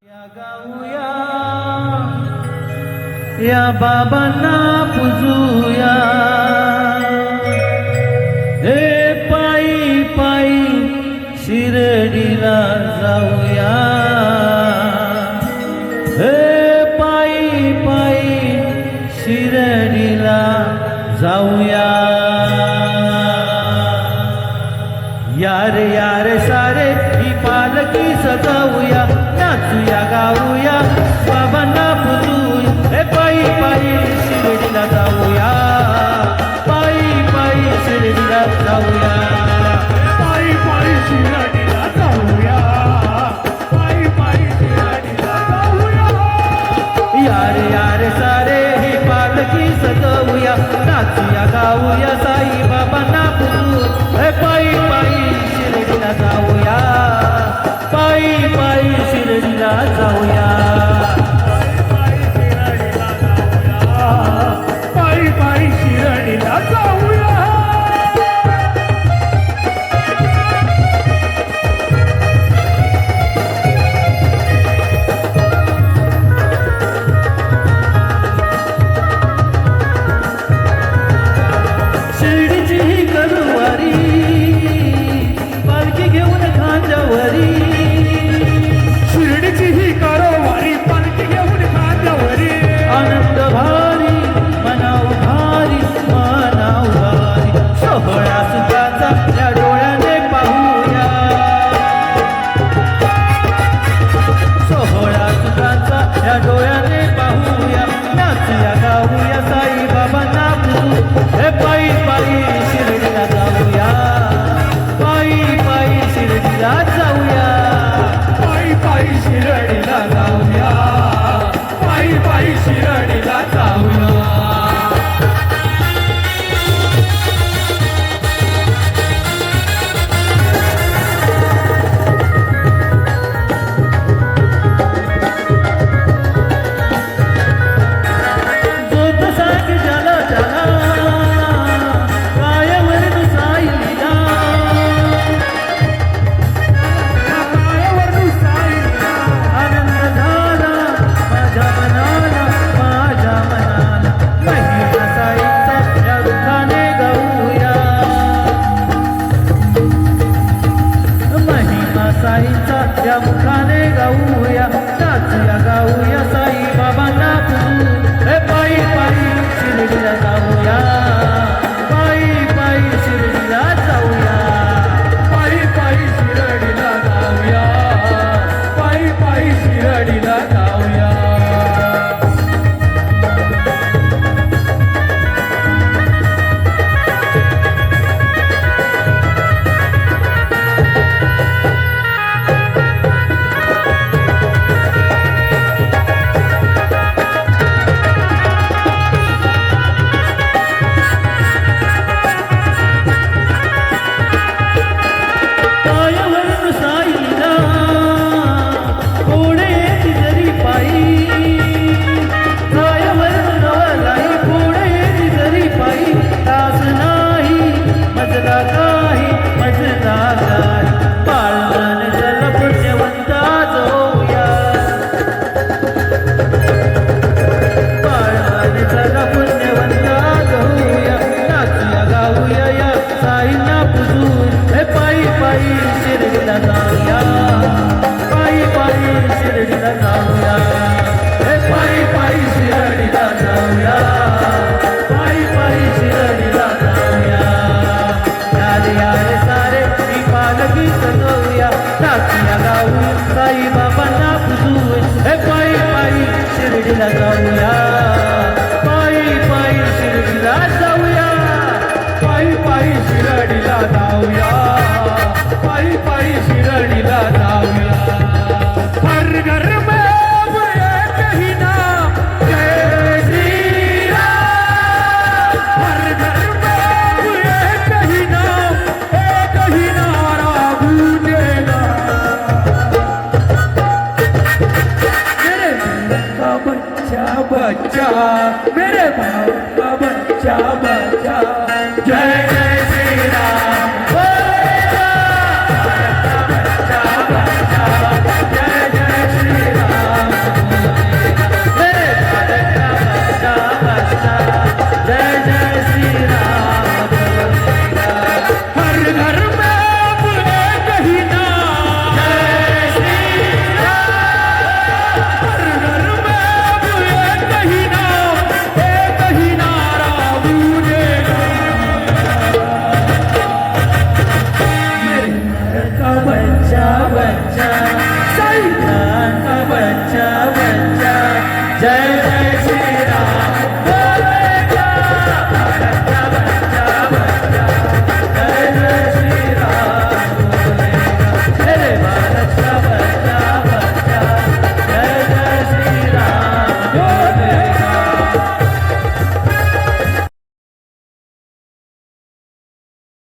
या गाऊया या बाबांना पूजूया, हे पायी पायी शिर्डीला जाऊया, हे पायी पायी शिर्डीला जाऊया. यार यार सारे ही पालखी सजवूया, नाचूया गाऊया बाबांना पूजूया, हे पायी पायी शिर्डीला जाऊया, पायी पायी शिर्डीला जाऊया, पायी पायी शिर्डीला जाऊया, पायी पायी शिर्डीला जाऊया. यार यार सारे ही पालखी सजवूया, नाचूया गाऊया साई बाबांना पूजूया, हे पायी पायी शिर्डीला जाऊया, पायी पायी शिर्डीला जाऊया. पायी पायी शिर्डीला जाऊया. शिर्डीची ही करुवारी पालखी घेऊन खांद्यावरी, शिर्डीची ही कारवारी पालखी घेऊन खांद्यावरी, आनंद भारी मनाव भारी मनाव भारी, सोहळा सुखाचा या डोळ्याने पाहूया, सोहळा सुखाचा या डोळ्याने पाहूया, नाचूया गाऊया साई बाबांना पूजू, हे पायी पायी शिर्डीला जाऊया, पायी पायी शिर्डीला जाऊया, पायी पायी शिर्डीला जाऊया, पायी पायी शिर्डीला जाऊया. जोत साकी झाला झाला कायावर साईला, पायावर साईला आनंद झाला माझ्या मनाला माझ्या मनाला, महिमा साईचा या दुःखाने गाऊया, महिमा साईचा या मुखाने गाऊया, नाचूया गाऊया साई बाबांना पूजू, हे पायी पायी शिर्डीला जाऊया, पायी पायी शिर्डीला जाऊया, पायी पायी शिर्डीला जाऊया, पायी पायी शिर्डीला जाऊया. पायावर साईला पुढे जरी पायी, पायावर नवलाई पुढे जरी पायी, तास नाही मजला काही मजला काही, पाळण जल पुण्यवंता जाऊया, पाळण जल पुण्यवंता जाऊया, नाचूया गाऊया या साईंना पूजू, हे पायी पायी शिर्डीला जाऊया, पायी पायी शिर्डीला जाऊया, हे पायी पायी शिर्डीला जाऊया, पायी पायी शिर्डीला जाऊया. यार यार सारे ही पालखी सजवूया, नाचूया गाऊया साई बाबांना पूजू, हे पायी पायी शिर्डीला जाऊया, पायी पायी शिर्डीला जाऊया, पायी पायी शिर्डीला जाऊया, पायी पायी शिर्डीला जाऊया. हर घर में अब एक ही नाम जय श्री राम, हर घर में अब एक ही नाम, एक ही नारा गूंजेगा. मेरे भाई का बच्चा बच्चा, मेरे भाई का बच्चा बच्चा, जय